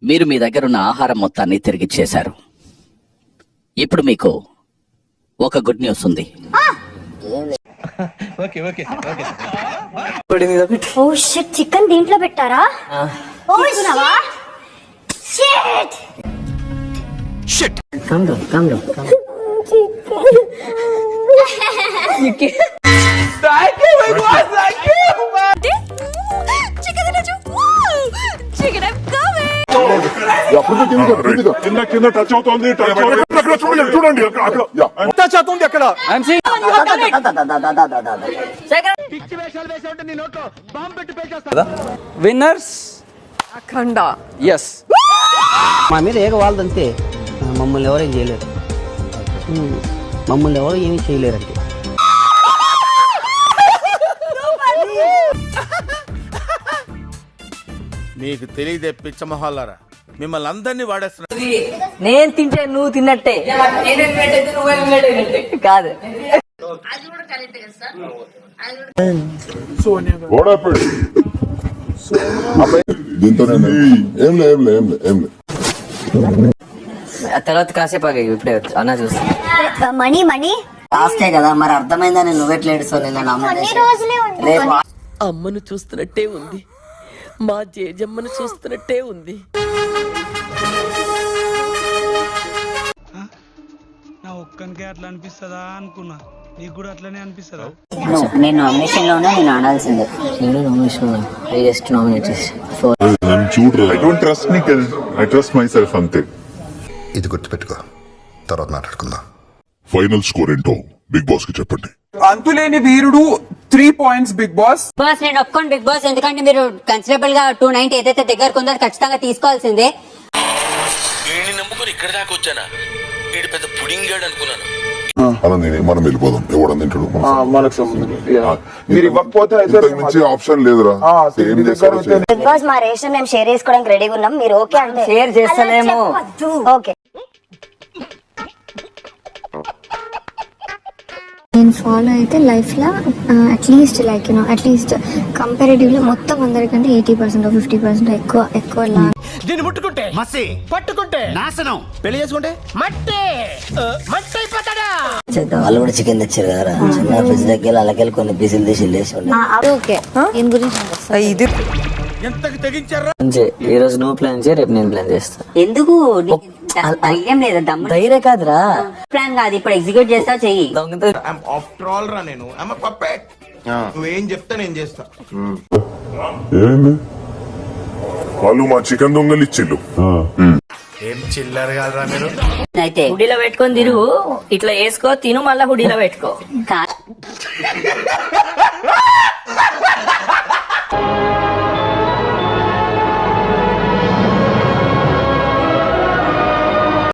మీరు మీ దగ్గర ఉన్న ఆహారం మొత్తాన్ని తిరిగిచ్చేశారు. ఇప్పుడు మీకు ఒక గుడ్ న్యూస్ ఉంది. ఓ షిట్, చికెన్ దీంట్లో పెట్టారా? Oh shit shit come down కింద టచ్ అవుతుంది. చూడండి టచ్ అవుతుంది అక్కడ. విన్నర్స్ అఖండ. ఎస్, మా మీద ఏక వాళ్ళదంతే. మమ్మల్ని ఎవరేం చేయలేరు, మమ్మల్ని ఎవరు ఏమీ చేయలేరంటే. మీకు తెలియదే పిచ్చమొహాలారా, మిమ్మల్ని అందరినీ వాడేస్తున్నా. నేను తింటే నువ్వు తిన్నట్టే కాదు. తర్వాత కాసేపు ఇప్పుడే అన్న చూస్తా. మనీ మనీ లాస్టే కదా మరి, అర్థమైందని నువ్వెట్లా ఏడుస్తావు? రేపు అమ్మను చూస్తున్నట్టే ఉంది, మా జేజమ్మను చూస్తున్నట్టే ఉంది. నా ఒక్కనికే అట్లా అనిపిస్తుందా అనుకున్నా, నీకు కూడా అట్లనే అనిపిస్తుందా? నేను నామినేషన్ లోనే నేను ఆడాల్సిందే. నేను నామినేషన్ జస్ట్ నామినేట్ చేసి I don't trust Nikhil, I trust myself అంతే. ఇది గుర్తుపెట్టుకో, తర్వాత మాట్లాడుకుందాం. ఫైనల్ స్కోర్ ఏంటో బిగ్ బాస్ కి చెప్పండి. అంతులేని వీరుడు 3 points బిగ్ బాస్. బాస్ నేను ఒప్పుకోండి బిగ్ బాస్, ఎందుకంటే మీరు కన్సిడరబుల్ గా 290 ఏదైతే దగ్గరకు ఉందో ఖచ్చితంగా తీసుకోవాల్సిందే. నమ్ముకుని ఇక్కడ దాకా వచ్చానా? వీడు పెద్ద పుడింగ్ గాడు అనుకున్నాను. అలా మనం వెళ్ళిపోదాం. ఎవడని తింటాడు మనకు సంబంధం మీరు ఇవ్వకపోతే మించి ఆప్షన్ లేదురా. ఏం చేస్తారు? బిగ్ బాస్ మా రేషన్ మేము షేర్ చేసుకోవడానికి రెడీగా ఉన్నాం. మీరు ఓకే అంటే షేర్ చేస్తలేము. ఓకే. నేను ఫాలో అయితే లైఫ్ లో అట్లీస్ట్ లైక్ అట్లీస్ట్ కంపారిటివ్లీ మొత్తం అందరికంటే 80% 50% ఎక్కువ దీన్ని ముట్టుకుంటే మసి, పట్టుకుంటే నాశనం, పెళ్లి చేసుకుంటే మట్టి మట్టి అయిపోతాడా. వాళ్ళు కూడా చికెన్ తెచ్చారు కదా, చిన్న ఫ్రిడ్జ్ దగ్గర అలాగే కొన్ని పీసులు తీసి వేసి ఓకే. దీని గురించి ఇది ఎంతకు తెగించారా? ఈ రోజు నువ్వు ప్లాన్ చేయ, రేపు నేను ప్లాన్ చేస్తా. ఎందుకు ధైర్యం లేదా? దమ్ము ధైర్యం కాదురా, ప్లాన్ కాదు, ఇప్పుడు ఎగ్జిక్యూట్ చేస్తా చెయ్యి. ఆఫ్టర్ ఆల్ రా నేను పప్పెట్. నువ్వేం చెప్తా నేను చేస్తా. ఏమైంది? వాళ్ళు మా చికెన్ దొంగలు ఇచ్చిళ్ళు. ఏం చిల్లర కాదురా మీరు. అయితే హుడీలో పెట్టుకొని తిరుగు, ఇట్లా వేసుకో, తిను, మళ్ళా హుడీలో పెట్టుకో.